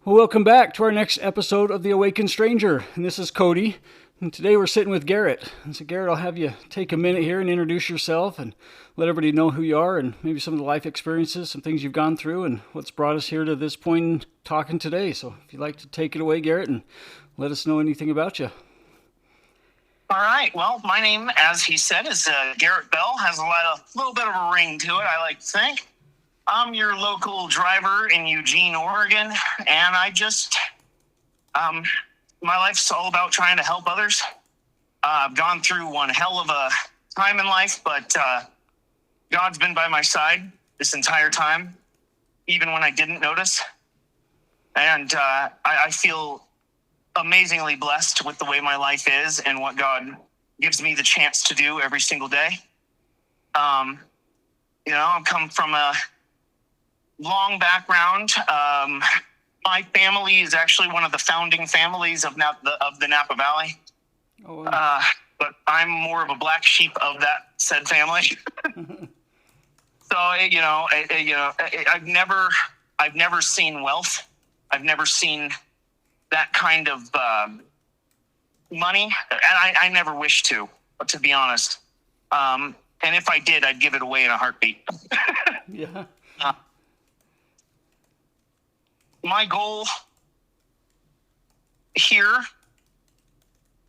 Well, welcome back to our next episode of The Awakened Stranger. And this is Cody. And today we're sitting with Garrett. And so, Garrett, I'll have you take a minute here and introduce yourself and let everybody know who you are and maybe some of the life experiences, some things you've gone through, and what's brought us here to this point in talking today. So, if you'd like to take it away, Garrett, and let us know anything about you. All right. Well, my name, as he said, is Garrett Bell. Has a little bit of a ring to it, I like to think. I'm your local driver in Eugene, Oregon, and my life's all about trying to help others. I've gone through one hell of a time in life, but God's been by my side this entire time, even when I didn't notice. And I feel amazingly blessed with the way my life is and what God gives me the chance to do every single day. I've come from a long background. My family is actually one of the founding families of the Napa Valley. Oh, wow. But I'm more of a black sheep of that said family. So, I've never seen wealth. I've never seen that kind of money, and I never wish to be honest. And if I did, I'd give it away in a heartbeat. Yeah. My goal here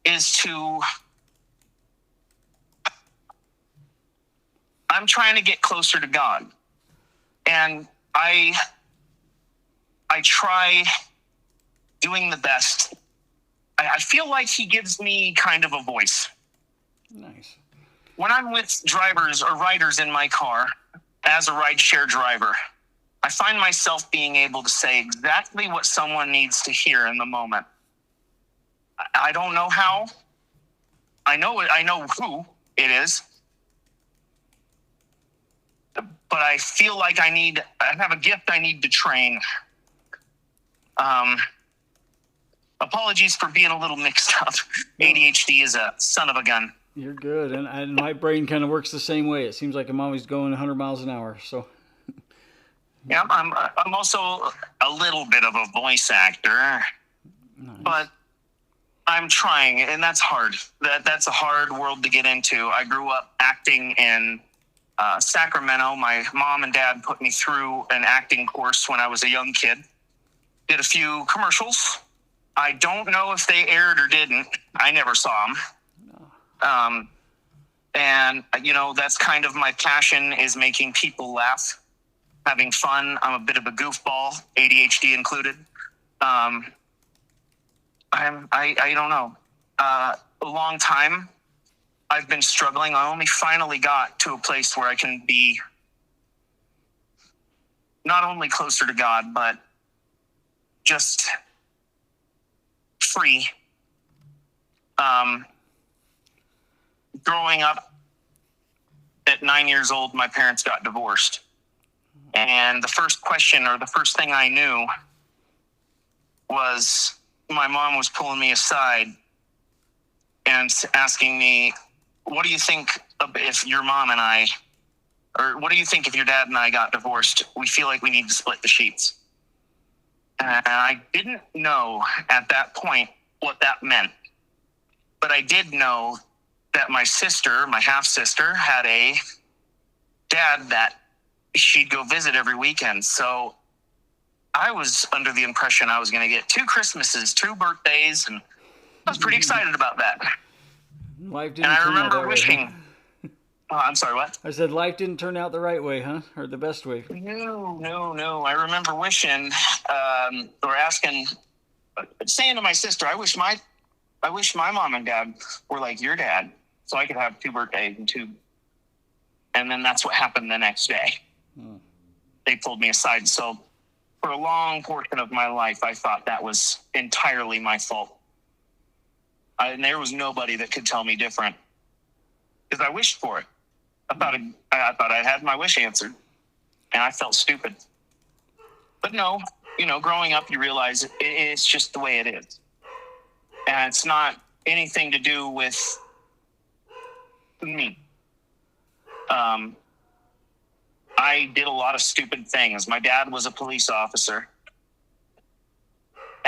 is I'm trying to get closer to God. And I try doing the best. I feel like he gives me kind of a voice. Nice. When I'm with drivers or riders in my car as a rideshare driver, I find myself being able to say exactly what someone needs to hear in the moment. I don't know how. I know who it is. But I feel like I have a gift I need to train. Apologies for being a little mixed up. ADHD is a son of a gun. You're good. And my brain kind of works the same way. It seems like I'm always going 100 miles an hour. So. Yeah, I'm also a little bit of a voice actor, Nice. But I'm trying, and that's hard. That's a hard world to get into. I grew up acting in Sacramento. My mom and dad put me through an acting course when I was a young kid. Did a few commercials. I don't know if they aired or didn't. I never saw them. And that's kind of my passion, is making people laugh, having fun. I'm a bit of a goofball, ADHD included. I don't know. A long time I've been struggling. I only finally got to a place where I can be not only closer to God, but just free. Growing up at 9 years old, my parents got divorced. And the first question, or the first thing I knew, was my mom was pulling me aside and asking me, what do you think if your mom and I, or what do you think if your dad and I got divorced? We feel like we need to split the sheets. And I didn't know at that point what that meant. But I did know that my sister, my half-sister, had a dad that she'd go visit every weekend. So I was under the impression I was going to get 2 Christmases, 2 birthdays, and I was pretty excited about that. Life didn't turn out that way. And I remember wishing... I'm sorry, what? I said life didn't turn out the right way, huh? Or the best way? No. I remember wishing, or asking, saying to my sister, I wish my mom and dad were like your dad, so I could have 2 birthdays and 2. And then that's what happened the next day. They pulled me aside. So for a long portion of my life, I thought that was entirely my fault. And there was nobody that could tell me different, because I wished for it. I thought I had my wish answered, and I felt stupid. But no, growing up, you realize it's just the way it is. And it's not anything to do with me. I did a lot of stupid things. My dad was a police officer.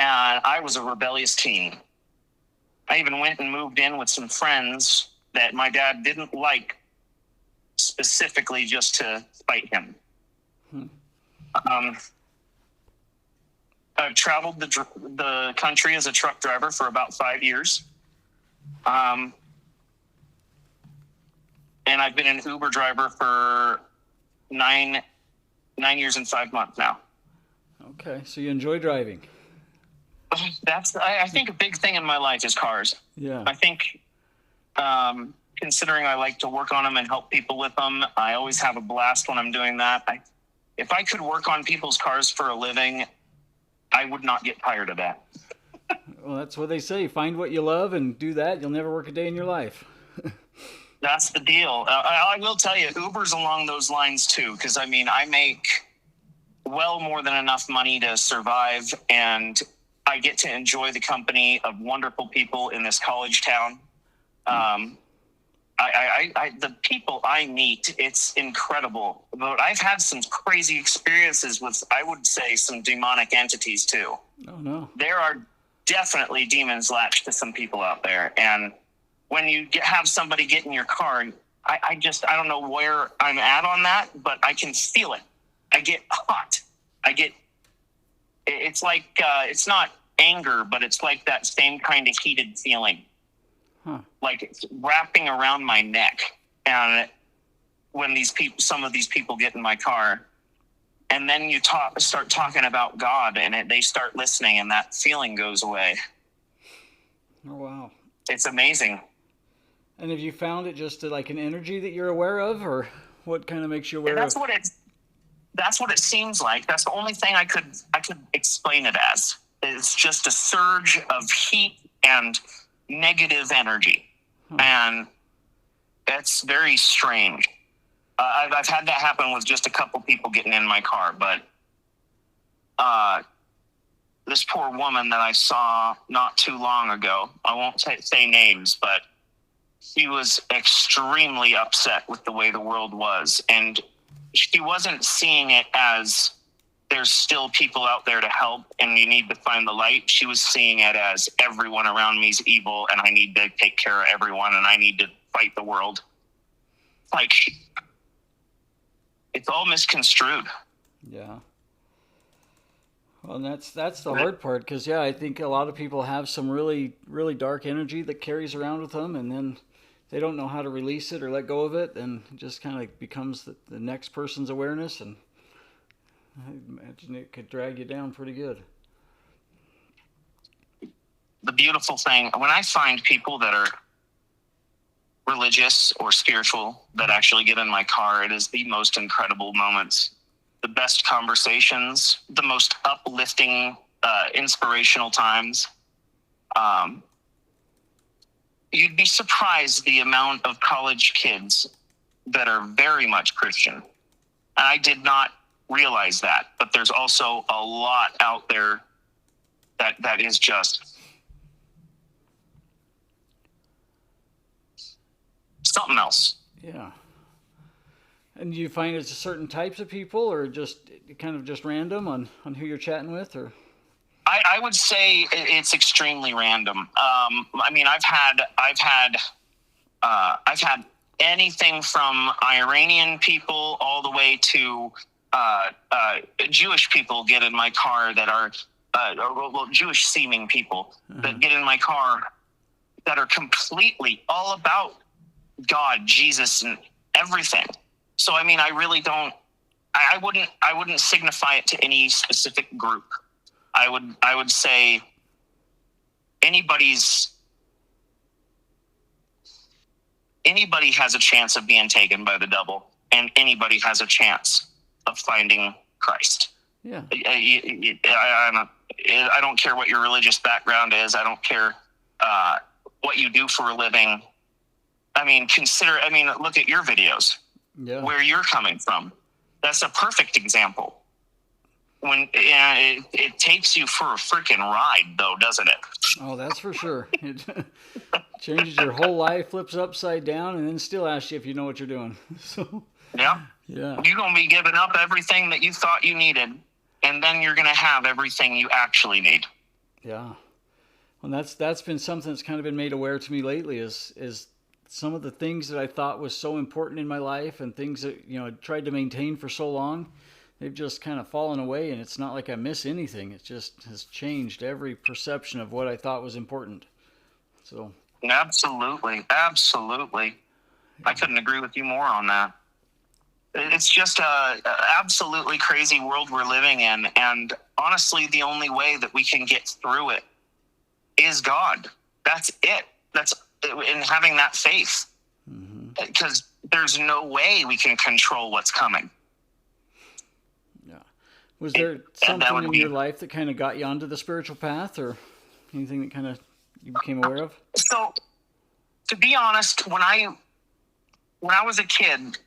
And I was a rebellious teen. I even went and moved in with some friends that my dad didn't like specifically just to spite him. I've traveled the country as a truck driver for about 5 years. And I've been an Uber driver for nine years and 5 months now. Okay, so you enjoy driving. I think a big thing in my life is cars. Yeah. I think, considering I like to work on them and help people with them, I always have a blast when I'm doing that. If I could work on people's cars for a living, I would not get tired of that. Well, that's what they say. Find what you love and do that. You'll never work a day in your life. That's the deal. I will tell you, Uber's along those lines too, because I make well more than enough money to survive, and I get to enjoy the company of wonderful people in this college town. The people I meet, it's incredible. But I've had some crazy experiences with, I would say, some demonic entities too. Oh, no. There are definitely demons latched to some people out there. And when you have somebody get in your car, I don't know where I'm at on that, but I can feel it. I get hot. It's like, it's not anger, but it's like that same kind of heated feeling. Like it's wrapping around my neck. And when some of these people get in my car, and then you start talking about God, and they start listening, and that feeling goes away. Oh, wow. It's amazing. And have you found it just like an energy that you're aware of, or what kind of makes you aware That's of? That's what it seems like. That's the only thing I could explain it as. It's just a surge of heat and negative energy. And it's very strange. I've had that happen with just a couple people getting in my car, but this poor woman that I saw not too long ago, I won't say names, but she was extremely upset with the way the world was, and she wasn't seeing it as there's still people out there to help and you need to find the light. She was seeing it as everyone around me is evil and I need to take care of everyone and I need to fight the world. Like, it's all misconstrued. Yeah. Well, and that's the hard part, because, I think a lot of people have some really, really dark energy that carries around with them, and then they don't know how to release it or let go of it, and it just kind of becomes the next person's awareness, and I imagine it could drag you down pretty good. The beautiful thing, when I find people that are religious or spiritual that actually get in my car, it is the most incredible moments, the best conversations, the most uplifting, inspirational times. You'd be surprised the amount of college kids that are very much Christian. And I did not realize that, but there's also a lot out there that is just something else. Yeah. And do you find it's certain types of people, or just kind of just random on who you're chatting with, or? I would say it's extremely random. I've had anything from Iranian people all the way to Jewish people get in my car that are Jewish seeming people that get in my car that are completely all about God, Jesus, and everything. So I really don't. I wouldn't signify it to any specific group. I would say anybody has a chance of being taken by the devil, and anybody has a chance of finding Christ. Yeah. I don't care what your religious background is. I don't care what you do for a living. Look at your videos. Yeah. Where you're coming from. That's a perfect example. When it takes you for a freaking ride, though, doesn't it? Oh, that's for sure. It changes your whole life, flips upside down, and then still asks you if you know what you're doing. So. Yeah. Yeah. You're going to be giving up everything that you thought you needed, and then you're going to have everything you actually need. Yeah. And that's been something that's kind of been made aware to me lately is some of the things that I thought was so important in my life and things that, I tried to maintain for so long, they've just kind of fallen away, and it's not like I miss anything. It just has changed every perception of what I thought was important. So Absolutely. Absolutely. I couldn't agree with you more on that. It's just a absolutely crazy world we're living in. And honestly, the only way that we can get through it is God. That's it. That's in having that faith. Because there's no way we can control what's coming. Yeah. Was there something in your life that kind of got you onto the spiritual path, or anything that kind of you became aware of? So, to be honest, when I was a kid,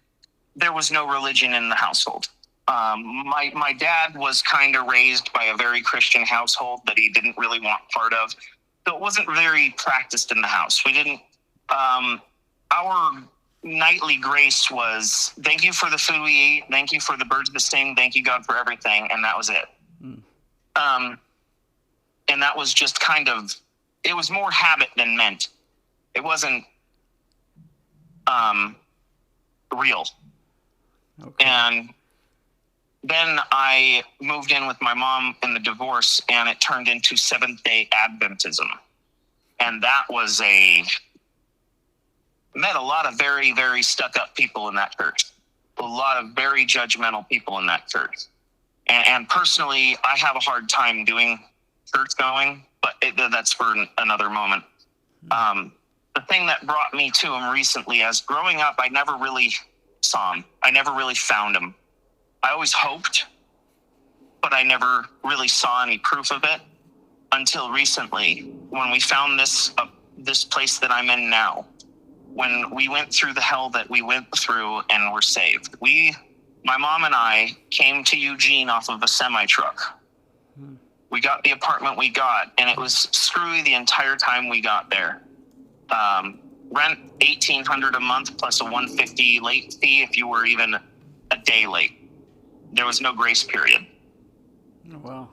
there was no religion in the household. My dad was kind of raised by a very Christian household that he didn't really want part of. So it wasn't very practiced in the house. We didn't, our nightly grace was, thank you for the food we eat, thank you for the birds that sing, thank you God for everything, and that was it. And that was just kind of, it was more habit than meant. It wasn't real. Okay. And then I moved in with my mom in the divorce, and it turned into Seventh-day Adventism. And that was met a lot of very, very stuck-up people in that church. A lot of very judgmental people in that church. And personally, I have a hard time doing church going, but that's for another moment. The thing that brought me to him recently, as growing up, I never really saw him. I never really found him. I always hoped, but I never really saw any proof of it until recently, when we found this place that I'm in now. When we went through the hell that we went through and were saved. My mom and I came to Eugene off of a semi-truck. We got the apartment we got, and it was screwy the entire time we got there. Rent $1,800 a month plus a $150 late fee if you were even a day late. There was no grace period. Oh, wow.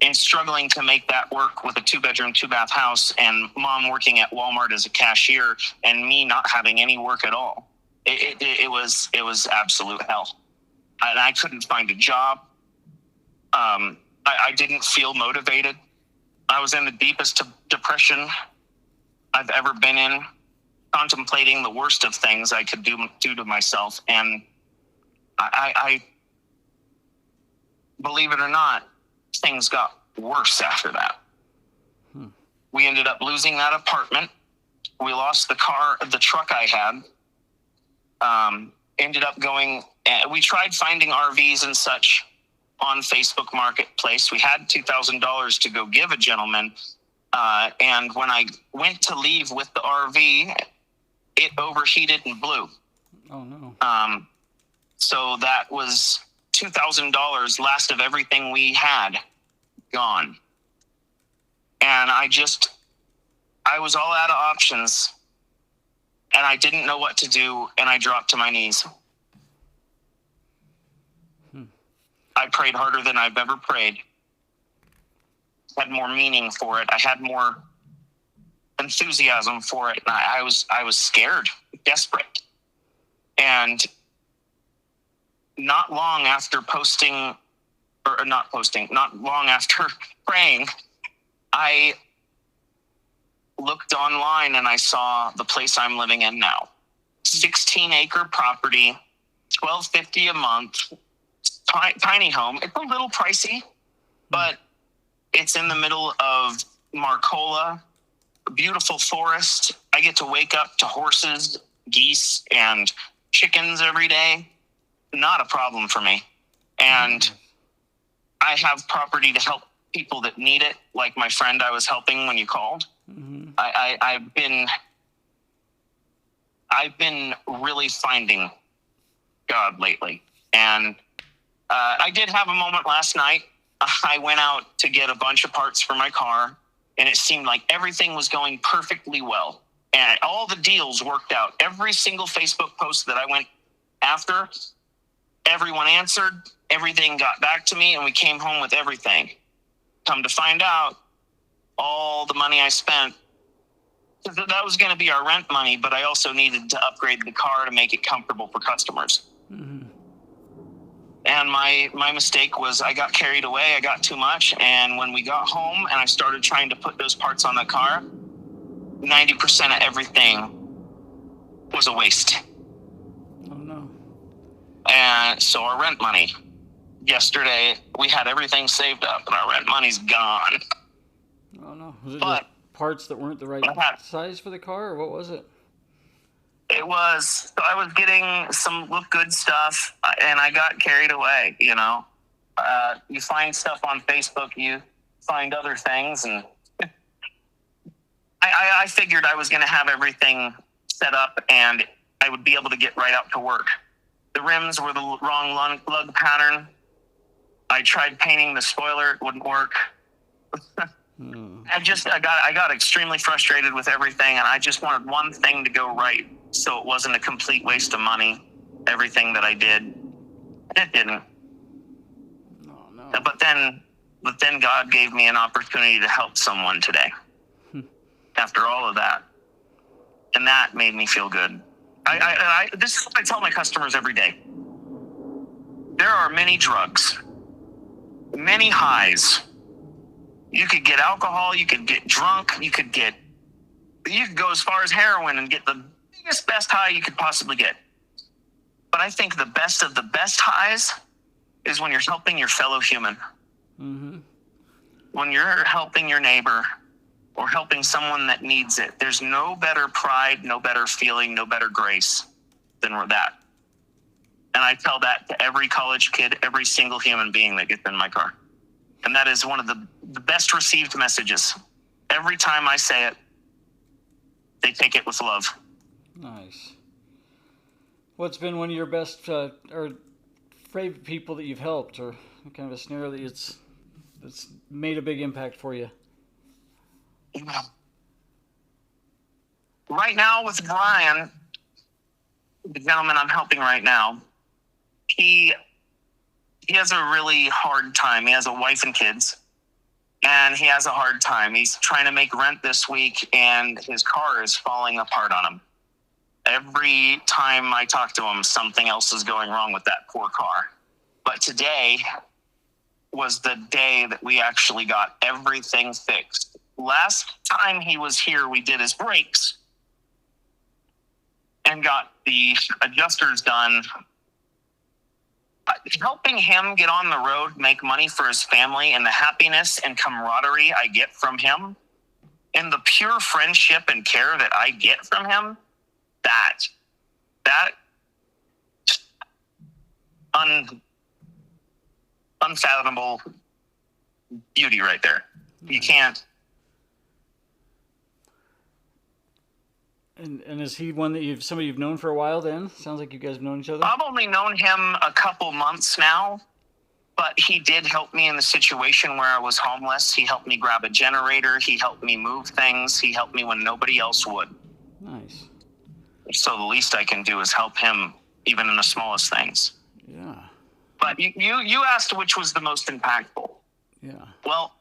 And struggling to make that work with a 2-bedroom, 2-bath house, and mom working at Walmart as a cashier, and me not having any work at all. It was absolute hell. And I couldn't find a job. I didn't feel motivated. I was in the deepest depression I've ever been in, contemplating the worst of things I could do to myself. And I believe it or not, things got worse after that. We ended up losing that apartment. We lost the truck I had. Ended up going, we tried finding RVs and such on Facebook Marketplace. We had $2,000 to go give a gentleman. And when I went to leave with the RV, it overheated and blew. Oh, no. So that was $2,000, last of everything we had, gone. And I was all out of options, and I didn't know what to do, and I dropped to my knees. I prayed harder than I've ever prayed. Had more meaning for it. I had more enthusiasm for it. And I was scared, desperate. And not long after praying, I looked online and I saw the place I'm living in now. 16-acre property, $1,250 a month, tiny home. It's a little pricey, but it's in the middle of Marcola, beautiful forest. I get to wake up to horses, geese, and chickens every day. Not a problem for me. And I have property to help people that need it, like my friend I was helping when you called. I've been really finding God lately. And I did have a moment last night. I went out to get a bunch of parts for my car, and it seemed like everything was going perfectly well. And all the deals worked out. Every single Facebook post that I went after, everyone answered, everything got back to me, and we came home with everything. Come to find out, all the money I spent, that was going to be our rent money, but I also needed to upgrade the car to make it comfortable for customers. Mm-hmm. And my mistake was I got carried away. I got too much. And when we got home and I started trying to put those parts on the car, 90% of everything was a waste. Oh, no. And so our rent money, yesterday, we had everything saved up and our rent money's gone. Oh, no. Was it just parts that weren't the right size for the car, or what was it? It was, I was getting some look good stuff and I got carried away, you know. You find stuff on Facebook, you find other things, and I figured I was going to have everything set up and I would be able to get right out to work. The rims were the wrong lug pattern. I tried painting the spoiler, it wouldn't work. I got extremely frustrated with everything, and I just wanted one thing to go right, so it wasn't a complete waste of money. Everything that I did, it didn't. Oh, no. But then God gave me an opportunity to help someone today. After all of that, and that made me feel good. This is what I tell my customers every day. There are many drugs, many highs. You could get alcohol, you could get drunk, you could go as far as heroin and get the biggest, best high you could possibly get. But I think the best of the best highs is when you're helping your fellow human. Mm-hmm. When you're helping your neighbor or helping someone that needs it, there's no better pride, no better feeling, no better grace than that. And I tell that to every college kid, every single human being that gets in my car. And that is one of the best received messages. Every time I say it, they take it with love. Nice. What's been one of your best or favorite people that you've helped, or kind of a scenario that's made a big impact for you? Right now with Brian, the gentleman I'm helping right now, he has a really hard time. He has a wife and kids, and he has a hard time. He's trying to make rent this week, and his car is falling apart on him. Every time I talk to him, something else is going wrong with that poor car. But today was the day that we actually got everything fixed. Last time he was here, we did his brakes and got the adjusters done. Helping him get on the road, make money for his family, and the happiness and camaraderie I get from him, and the pure friendship and care that I get from him, that unfathomable beauty right there. You can't. And is he one that somebody you've known for a while then? Sounds like you guys have known each other. I've only known him a couple months now, but he did help me in the situation where I was homeless. He helped me grab a generator. He helped me move things. He helped me when nobody else would. Nice. So the least I can do is help him, even in the smallest things. Yeah. But you asked which was the most impactful. Yeah. Well,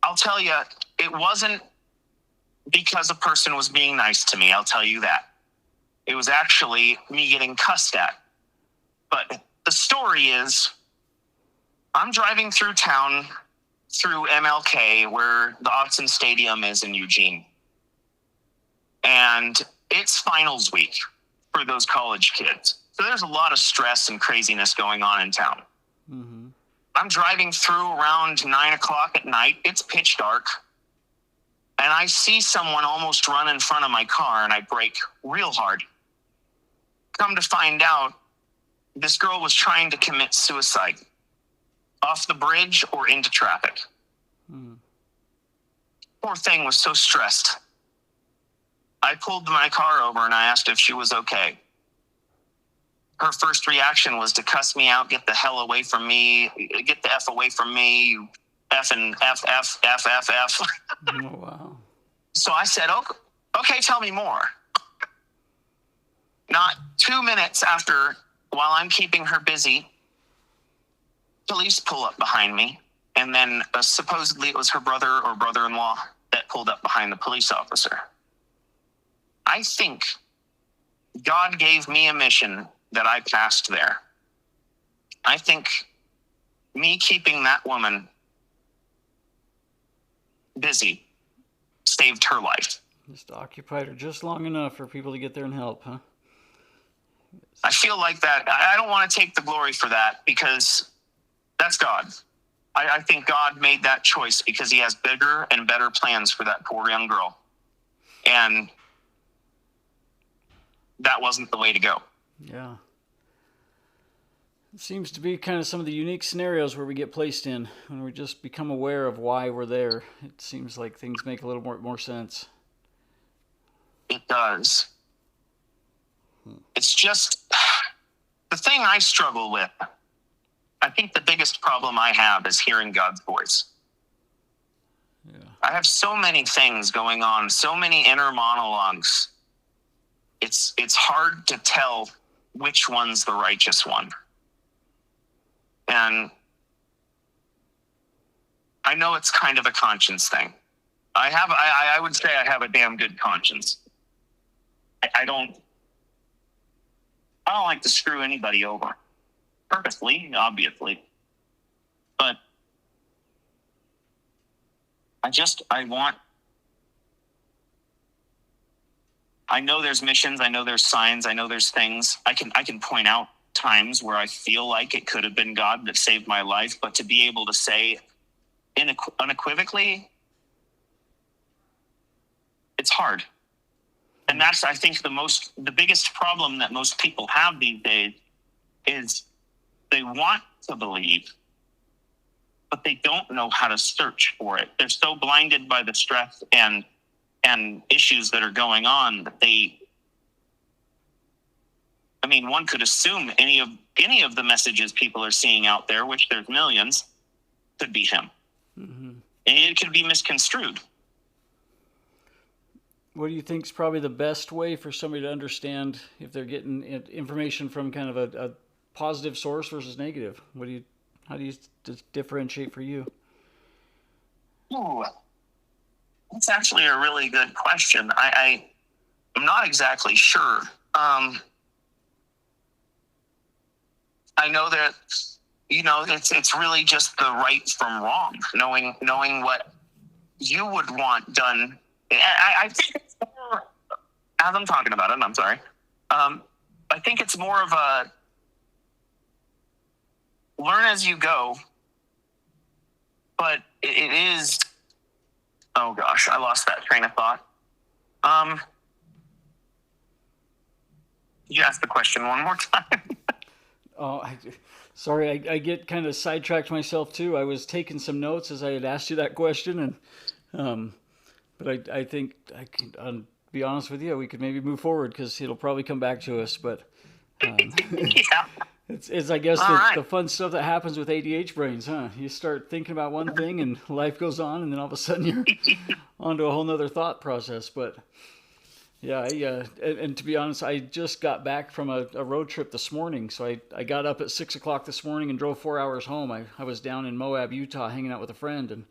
I'll tell you, it wasn't because a person was being nice to me, I'll tell you that. It was actually me getting cussed at. But the story is, I'm driving through town, through MLK, where the Autzen Stadium is in Eugene. And it's finals week for those college kids. So there's a lot of stress and craziness going on in town. Mm-hmm. I'm driving through around 9 o'clock at night. It's pitch dark. And I see someone almost run in front of my car, and I brake real hard. Come to find out, this girl was trying to commit suicide off the bridge or into traffic. Poor thing was so stressed. I pulled my car over and I asked if she was okay. Her first reaction was to cuss me out, get the hell away from me, get the F away from me, you F and F. Oh, wow. So I said, okay, tell me more. Not 2 minutes after, while I'm keeping her busy, police pull up behind me. And then supposedly it was her brother or brother-in-law that pulled up behind the police officer. I think God gave me a mission that I passed there. I think me keeping that woman busy saved her life. Just occupied her just long enough for people to get there and help, huh? I feel like that. I don't want to take the glory for that because that's God. I think God made that choice because he has bigger and better plans for that poor young girl. And that wasn't the way to go. Yeah. It seems to be kind of some of the unique scenarios where we get placed in when we just become aware of why we're there. It seems like things make a little more sense. It does. It's just the thing I struggle with. I think the biggest problem I have is hearing God's voice. Yeah. I have so many things going on, so many inner monologues. It's hard to tell which one's the righteous one. And I know it's kind of a conscience thing. I would say I have a damn good conscience. I don't like to screw anybody over. Purposely, obviously. But I know there's missions, I know there's signs, I know there's things. I can point out times where I feel like it could have been God that saved my life, but to be able to say unequivocally, it's hard. And that's, I think, the biggest problem that most people have these days is they want to believe, but they don't know how to search for it. They're so blinded by the stress and issues that are going on that one could assume any of the messages people are seeing out there, which there's millions, could be him. Mm-hmm. And it could be misconstrued. What do you think is probably the best way for somebody to understand if they're getting information from kind of a positive source versus negative? How do you differentiate for you? Ooh, that's actually a really good question. I'm not exactly sure. I know that, it's really just the right from wrong, knowing what you would want done. I think it's more, as I'm talking about it, I'm sorry. I think it's more of a learn as you go, but it is, oh gosh, I lost that train of thought. You asked the question one more time. Oh, sorry, I get kind of sidetracked myself too. I was taking some notes as I had asked you that question, and but I think I can be honest with you, we could maybe move forward because it'll probably come back to us. But Yeah. it's I guess the fun stuff that happens with ADH brains, huh? You start thinking about one thing and life goes on, and then all of a sudden you're onto a whole nother thought process. But yeah, and to be honest, I just got back from a road trip this morning. So I got up at 6 o'clock this morning and drove 4 hours home. I was down in Moab, Utah, hanging out with a friend, and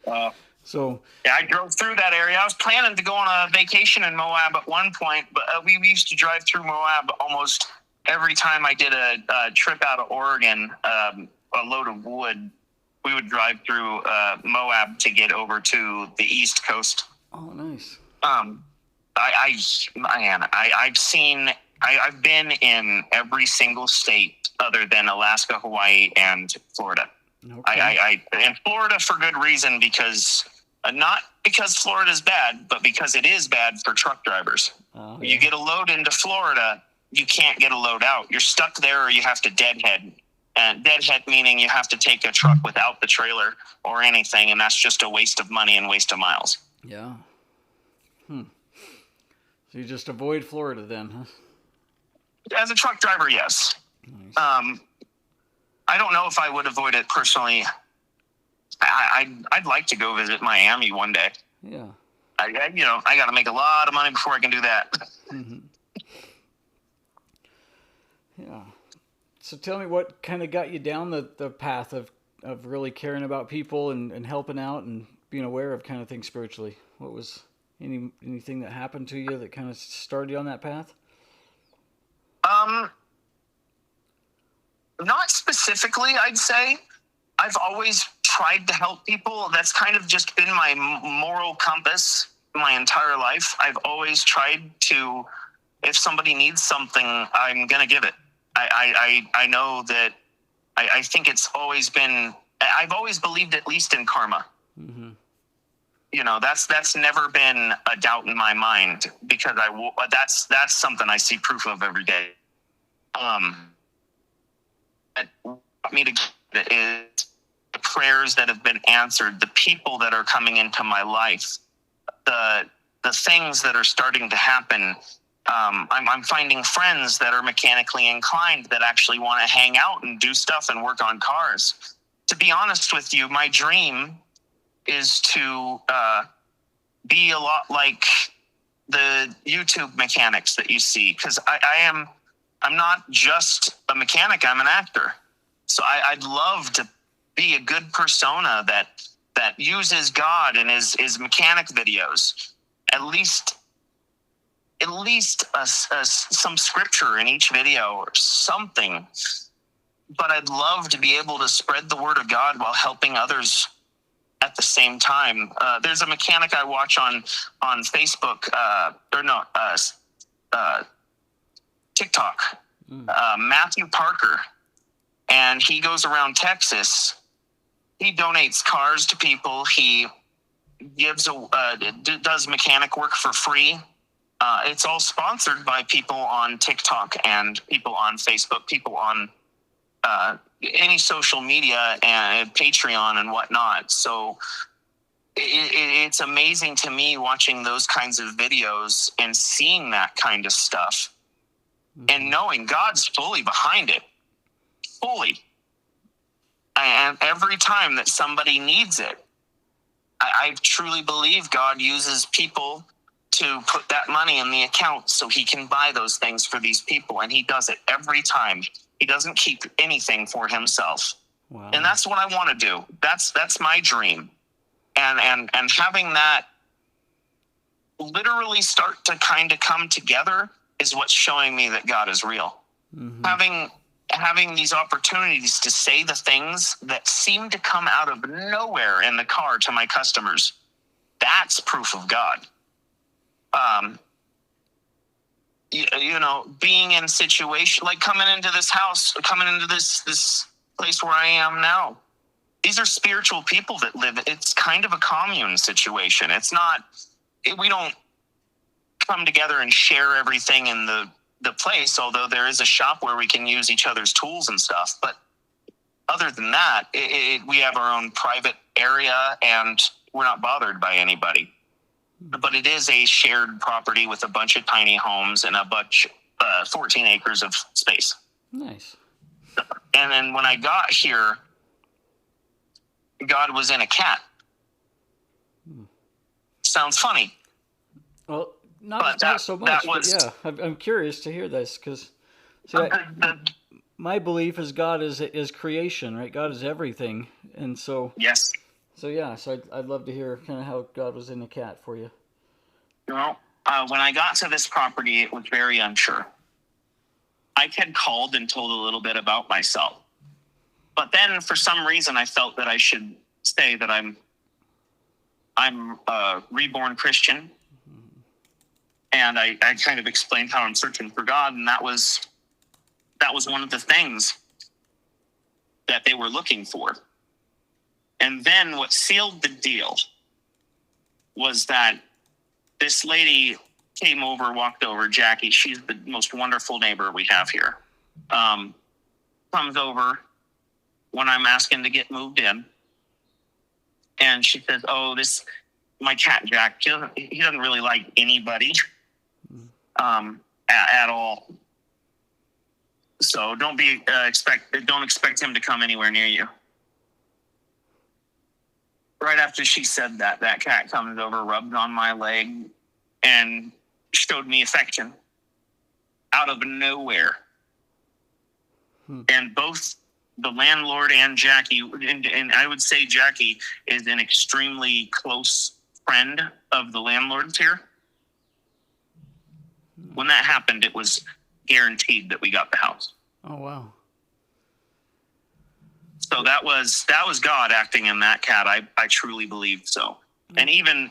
so yeah, I drove through that area. I was planning to go on a vacation in Moab at one point, but we used to drive through Moab almost every time I did a trip out of Oregon, a load of wood. We would drive through Moab to get over to the East Coast. Oh, nice. I've been in every single state other than Alaska, Hawaii, and Florida. Okay. And Florida for good reason, because not because Florida's bad, but because it is bad for truck drivers. Yeah. You get a load into Florida, you can't get a load out. You're stuck there, or you have to deadhead. And deadhead meaning you have to take a truck without the trailer or anything, and that's just a waste of money and waste of miles. Yeah. So you just avoid Florida then, huh? As a truck driver, yes. Nice. I don't know if I would avoid it personally. I'd like to go visit Miami one day. Yeah. I got to make a lot of money before I can do that. Mm-hmm. Yeah. So tell me what kind of got you down the path of of really caring about people and helping out and being aware of kind of things spiritually? What was anything that happened to you that kind of started you on that path? Not specifically, I'd say. I've always tried to help people. That's kind of just been my moral compass my entire life. I've always tried to, if somebody needs something, I'm going to give it. I know that I think it's always been, I've always believed at least in karma. Mm-hmm. You know, that's never been a doubt in my mind, because that's something I see proof of every day. That got me to get is the prayers that have been answered, the people that are coming into my life, the things that are starting to happen. I'm finding friends that are mechanically inclined that actually want to hang out and do stuff and work on cars. To be honest with you, my dream is to be a lot like the YouTube mechanics that you see, because I'm not just a mechanic, I'm an actor. So I'd love to be a good persona that uses God in his mechanic videos. At least some scripture in each video or something. But I'd love to be able to spread the word of God while helping others at the same time. There's a mechanic I watch on Facebook, TikTok, Matthew Parker, and he goes around Texas. He donates cars to people. He gives does mechanic work for free. It's all sponsored by people on TikTok and people on Facebook, people on any social media and Patreon and whatnot. So it's amazing to me watching those kinds of videos and seeing that kind of stuff, and knowing God's fully behind it, fully. And every time that somebody needs it, I truly believe God uses people to put that money in the account so he can buy those things for these people. And he does it every time. He doesn't keep anything for himself. Wow. And that's what I want to do. That's my dream. And having that literally start to kind of come together is what's showing me that God is real. Mm-hmm. Having these opportunities to say the things that seem to come out of nowhere in the car to my customers, that's proof of God. You know, being in situation like coming into this house, coming into this place where I am now, these are spiritual people that live. It's kind of a commune situation. It's not, we don't come together and share everything in the place, although there is a shop where we can use each other's tools and stuff. But other than that, we have our own private area and we're not bothered by anybody. But it is a shared property with a bunch of tiny homes and 14 acres of space. Nice. And then when I got here, God was in a cat. Sounds funny. Well, not so much, but yeah, I'm curious to hear this, because my belief is God is creation, right? God is everything, and so yes. So I'd love to hear kind of how God was in the cat for you. Well, when I got to this property, it was very unsure. I had called and told a little bit about myself, but then for some reason I felt that I should say that I'm a reborn Christian. And I kind of explained how I'm searching for God, and that was one of the things that they were looking for. And then what sealed the deal was that this lady came over, walked over, Jackie. She's the most wonderful neighbor we have here. Comes over when I'm asking to get moved in, and she says, "Oh, my cat Jack. He doesn't really like anybody." At all. So don't expect him to come anywhere near you. Right after she said that cat comes over, rubbed on my leg, and showed me affection out of nowhere. And both the landlord and Jackie, and I would say Jackie is an extremely close friend of the landlord's here. When that happened, it was guaranteed that we got the house. Oh, wow. So that was God acting in that cat. I truly believe so. And even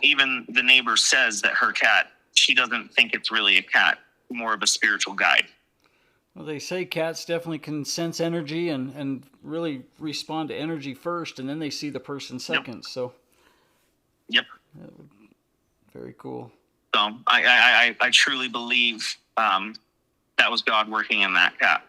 the neighbor says that her cat, she doesn't think it's really a cat, more of a spiritual guide. Well, they say cats definitely can sense energy and really respond to energy first, and then they see the person second. Yep. So, yep, very cool. So I truly believe that was God working in that cat.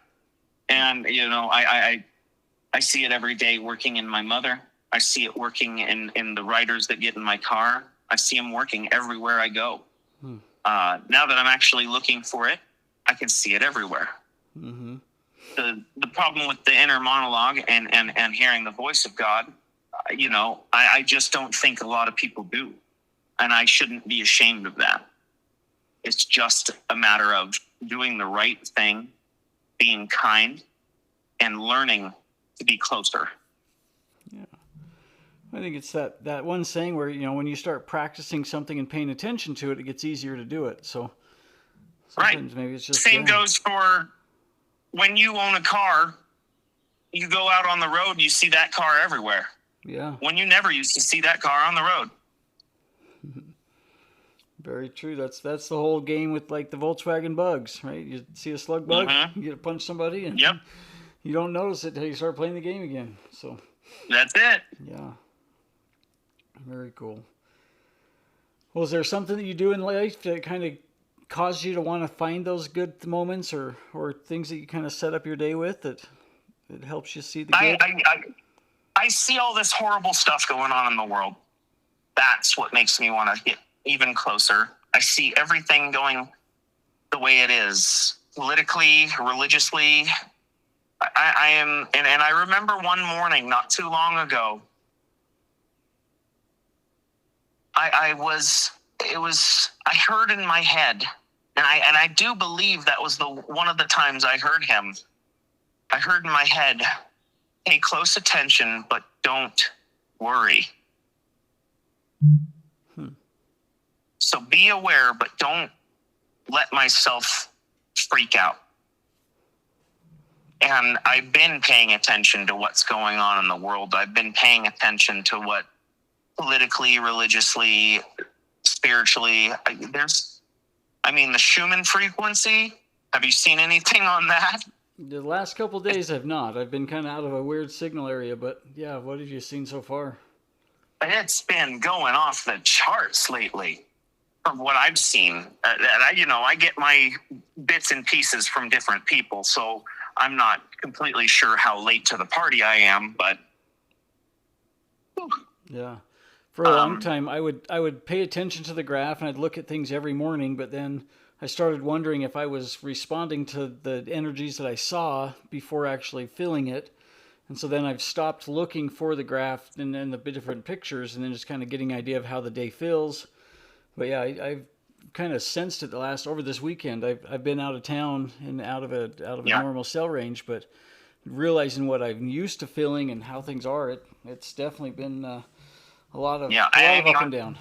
And I see it every day working in my mother. I see it working in the riders that get in my car. I see him working everywhere I go. Now that I'm actually looking for it, I can see it everywhere. Mm-hmm. The problem with the inner monologue and hearing the voice of God, I just don't think a lot of people do. And I shouldn't be ashamed of that. It's just a matter of doing the right thing, being kind, and learning to be closer. Yeah. I think it's that one saying where, when you start practicing something and paying attention to it, it gets easier to do it. So sometimes maybe it's just... Same goes for when you own a car, you go out on the road, you see that car everywhere. Yeah. When you never used to see that car on the road. Very true. That's the whole game with like the Volkswagen bugs, right? You see a slug bug, you get to punch somebody, and you don't notice it until you start playing the game again. So that's it. Yeah. Very cool. Well, is there something that you do in life that kind of caused you to want to find those good moments or things that you kind of set up your day with that helps you see the good? I see all this horrible stuff going on in the world. That's what makes me want to get even closer. I see everything going the way it is, politically, religiously. I am, and I remember one morning not too long ago, I heard in my head, and I do believe that was one of the times I heard him. I heard in my head, pay close attention, but don't worry. So be aware, but don't let myself freak out. And I've been paying attention to what's going on in the world. I've been paying attention to what politically, religiously, spiritually, the Schumann frequency. Have you seen anything on that? The last couple of days I've not. I've been kind of out of a weird signal area, but yeah, what have you seen so far? It's been going off the charts lately from what I've seen. I get my bits and pieces from different people, so I'm not completely sure how late to the party I am, but yeah. For a long time, I would pay attention to the graph and I'd look at things every morning, but then I started wondering if I was responding to the energies that I saw before actually feeling it. And so then I've stopped looking for the graph and then the different pictures and then just kind of getting an idea of how the day feels. But yeah, I've kind of sensed it over this weekend. I've been out of town and out of a normal cell range, but realizing what I'm used to feeling and how things are, it's definitely been a lot of up and down.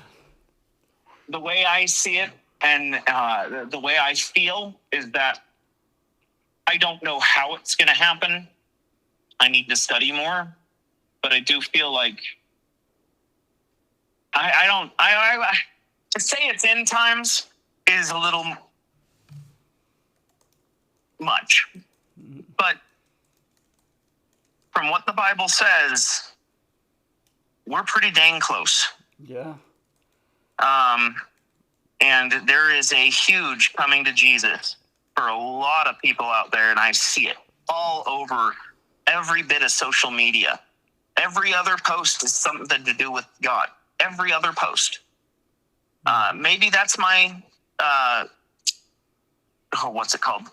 The way I see it and the way I feel is that I don't know how it's going to happen. I need to study more, but I do feel like to say it's end times is a little much, but from what the Bible says, we're pretty dang close. Yeah. And there is a huge coming to Jesus for a lot of people out there, and I see it all over every bit of social media. Every other post is something to do with God. Every other post. Maybe that's my, what's it called?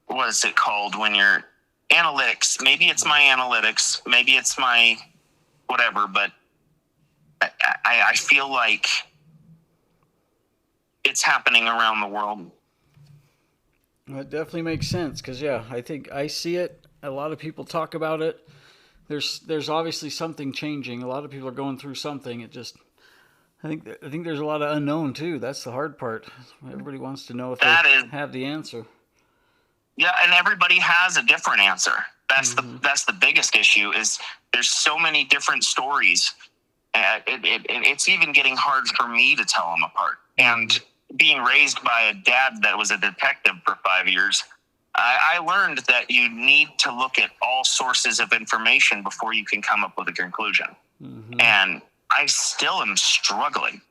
What is it called when you're analytics? Maybe it's my analytics. Maybe it's my whatever, but I feel like it's happening around the world. Well, it definitely makes sense because yeah, I think I see it. A lot of people talk about it. There's obviously something changing. A lot of people are going through something. It just I think there's a lot of unknown too. That's the hard part. Everybody wants to know if they That is, have the answer. yeah, and everybody has a different answer. Mm-hmm. That's the biggest issue. Is there's so many different stories. It's even getting hard for me to tell them apart. Mm-hmm. And being raised by a dad that was a detective for 5 years, I learned that you need to look at all sources of information before you can come up with a conclusion. Mm-hmm. And I still am struggling.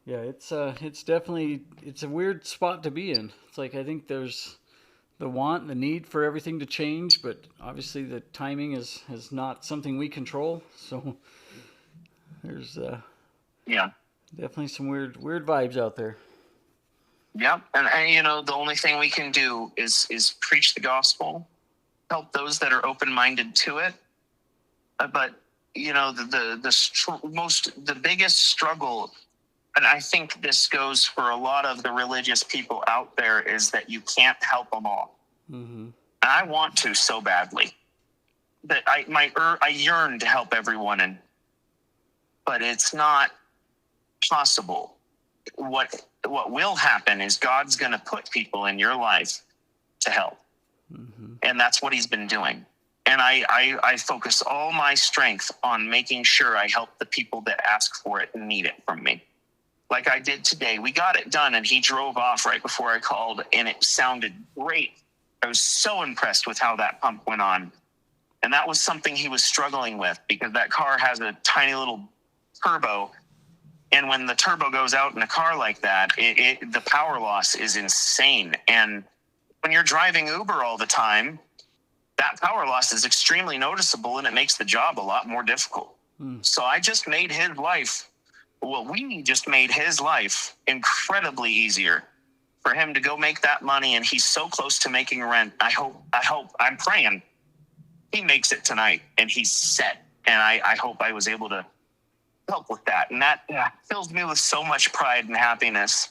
Yeah, it's definitely it's a weird spot to be in. It's like I think there's the want, the need for everything to change, but obviously the timing is not something we control. So there's Yeah. definitely some weird vibes out there. Yep. And you know, the only thing we can do is preach the gospel, help those that are open-minded to it. But you know, the biggest struggle, and I think this goes for a lot of the religious people out there, is that you can't help them all. Mm-hmm. And I want to so badly that I yearn to help everyone, but it's not possible. What will happen is God's going to put people in your life to help. Mm-hmm. And that's what he's been doing. And I focus all my strength on making sure I help the people that ask for it and need it from me. Like I did today. We got it done, and he drove off right before I called, and it sounded great. I was so impressed with how that pump went on. And that was something he was struggling with, because that car has a tiny little turbo. And when the turbo goes out in a car like that, the power loss is insane. And when you're driving Uber all the time, that power loss is extremely noticeable, and it makes the job a lot more difficult. So I just made his life, we just made his life incredibly easier for him to go make that money. And he's so close to making rent. I'm praying he makes it tonight and he's set. And I hope I was able to help with that. And that fills me with so much pride and happiness.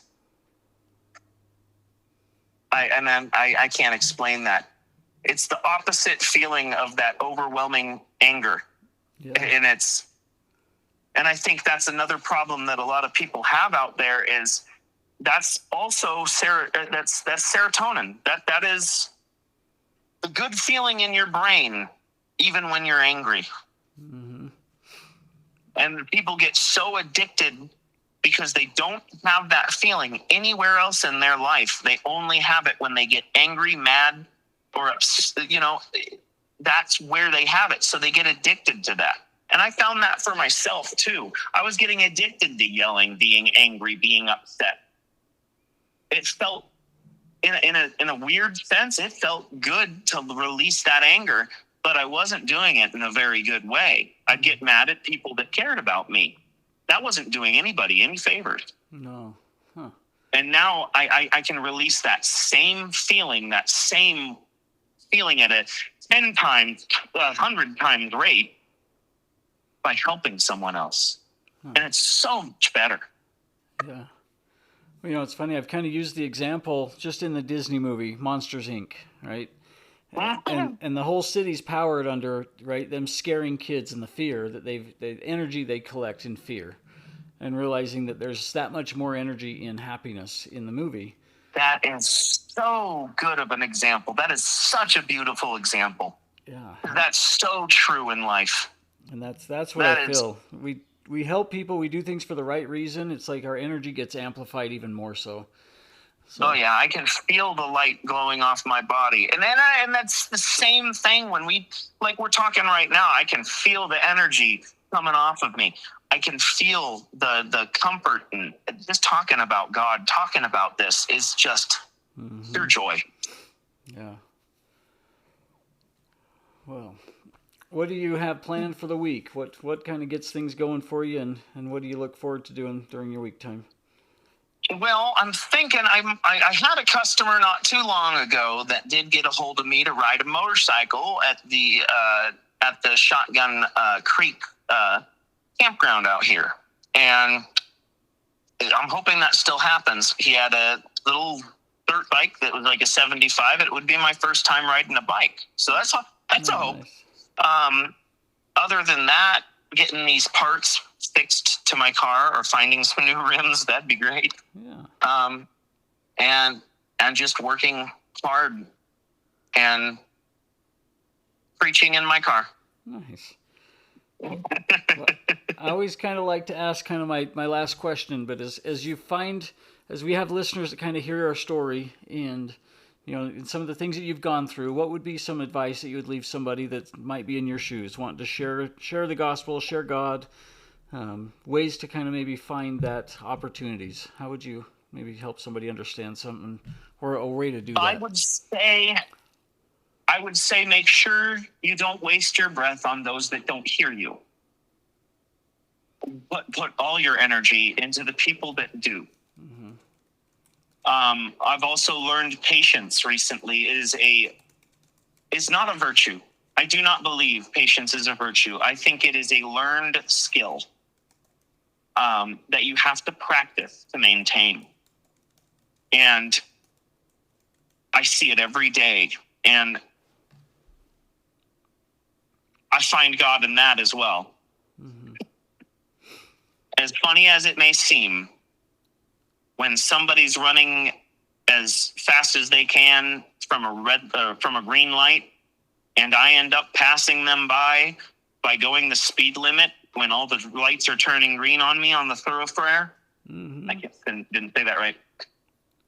I can't explain that. It's the opposite feeling of that overwhelming anger. Yeah. And I think that's another problem that a lot of people have out there, is that's also that's serotonin. That is the good feeling in your brain, even when you're angry. Mm-hmm. And people get so addicted because they don't have that feeling anywhere else in their life. They only have it when they get angry, mad, or that's where they have it. So they get addicted to that. And I found that for myself too. I was getting addicted to yelling, being angry, being upset. It felt, in a weird sense, it felt good to release that anger, but I wasn't doing it in a very good way. I'd get mad at people that cared about me. That wasn't doing anybody any favors. No. Huh. And now I can release that same feeling at a 10 times, 100 times rate by helping someone else. And it's so much better. Yeah. Well, it's funny. I've kind of used the example just in the Disney movie Monsters Inc., right? And the whole city's powered under, right, them scaring kids and the fear that the energy they collect in fear, and realizing that there's that much more energy in happiness in the movie. That is so good of an example. That is such a beautiful example. Yeah. That's so true in life. And that's what I feel. We help people. We do things for the right reason. It's like our energy gets amplified even more so. Oh yeah, I can feel the light glowing off my body, and that's the same thing when we're talking right now. I can feel the energy coming off of me. I can feel the comfort, and just talking about God, talking about this is just pure joy. Yeah. Well, what do you have planned for the week? What kind of gets things going for you, and what do you look forward to doing during your week time? Well, I'm thinking I had a customer not too long ago that did get a hold of me to ride a motorcycle at the Shotgun Creek campground out here. And I'm hoping that still happens. He had a little dirt bike that was like a 75. It would be my first time riding a bike. So that's a hope. Nice. Other than that, getting these parts fixed to my car or finding some new rims, that'd be great. Yeah. And just working hard and preaching in my car. Nice. Well, I always kind of like to ask kind of my last question, but as we have listeners that kind of hear our story and, some of the things that you've gone through, what would be some advice that you would leave somebody that might be in your shoes, wanting to share the gospel, share God, ways to kind of maybe find that opportunities? How would you maybe help somebody understand something or a way to do that? I would say make sure you don't waste your breath on those that don't hear you. But put all your energy into the people that do. Mm-hmm. I've also learned patience recently is not a virtue. I do not believe patience is a virtue. I think it is a learned skill that you have to practice to maintain. And I see it every day. And I find God in that as well. Mm-hmm. As funny as it may seem, when somebody's running as fast as they can from a green light, and I end up passing them by going the speed limit when all the lights are turning green on me on the thoroughfare. Mm-hmm. I didn't say that right.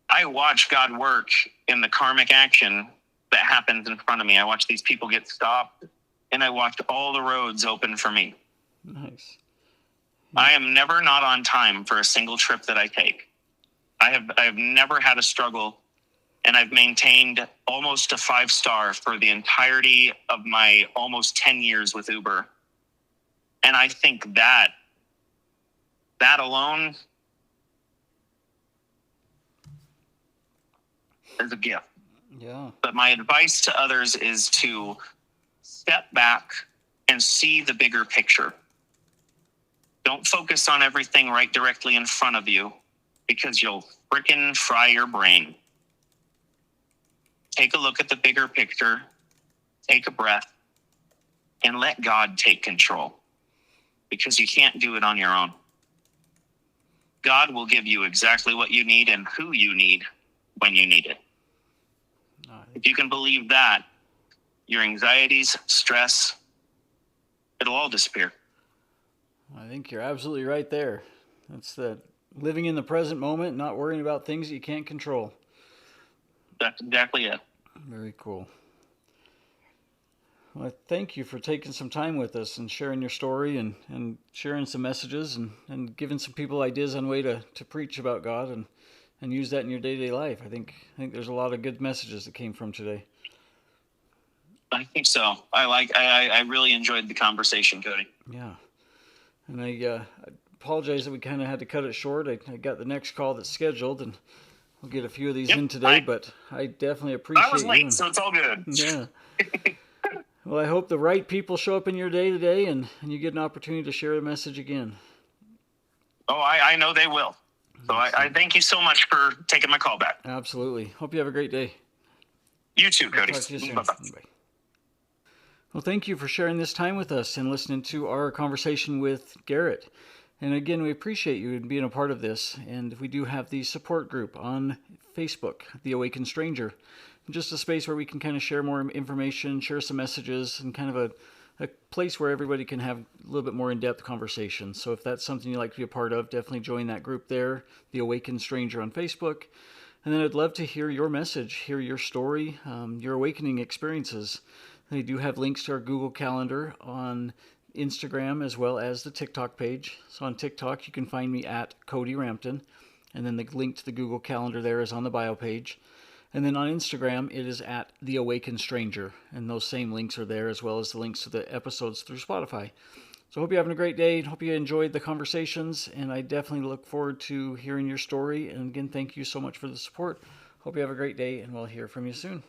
I watch God work in the karmic action that happens in front of me. I watch these people get stopped, and I watch all the roads open for me. Nice. I am never not on time for a single trip that I take. I have never had a struggle, and I've maintained almost a 5-star for the entirety of my almost 10 years with Uber. And I think that alone is a gift. Yeah. But my advice to others is to step back and see the bigger picture. Don't focus on everything right directly in front of you, because you'll frickin' fry your brain. Take a look at the bigger picture, take a breath, and let God take control, because you can't do it on your own. God will give you exactly what you need and who you need when you need it. If you can believe that, your anxieties, stress, it'll all disappear. I think you're absolutely right there. That's the living in the present moment, not worrying about things that you can't control. That's exactly it. Very cool. Well, thank you for taking some time with us and sharing your story and sharing some messages and giving some people ideas on way to preach about God and use that in your day-to-day life. I think there's a lot of good messages that came from today. I think so. I really enjoyed the conversation, Cody. Yeah. And I apologize that we kind of had to cut it short. I got the next call that's scheduled, and we'll get a few of these in today, but I definitely appreciate you. I was late, so it's all good. Yeah. Well, I hope the right people show up in your day today, and you get an opportunity to share the message again. Oh, I know they will. So I thank you so much for taking my call back. Absolutely. Hope you have a great day. You too, Cody. Talk to you soon. Bye-bye. Bye. Well, thank you for sharing this time with us and listening to our conversation with Garrett. And again, we appreciate you being a part of this. And we do have the support group on Facebook, The Awakened Stranger. Just a space where we can kind of share more information, share some messages, and kind of a place where everybody can have a little bit more in-depth conversation. So if that's something you'd like to be a part of, definitely join that group there, The Awakened Stranger on Facebook. And then I'd love to hear your message, hear your story, your awakening experiences. They do have links to our Google Calendar on Instagram as well as the TikTok page. So on TikTok, you can find me at Cody Rampton. And then the link to the Google Calendar there is on the bio page. And then on Instagram, it is at The Awakened Stranger. And those same links are there as well as the links to the episodes through Spotify. So I hope you're having a great day. Hope you enjoyed the conversations. And I definitely look forward to hearing your story. And again, thank you so much for the support. Hope you have a great day, and we'll hear from you soon.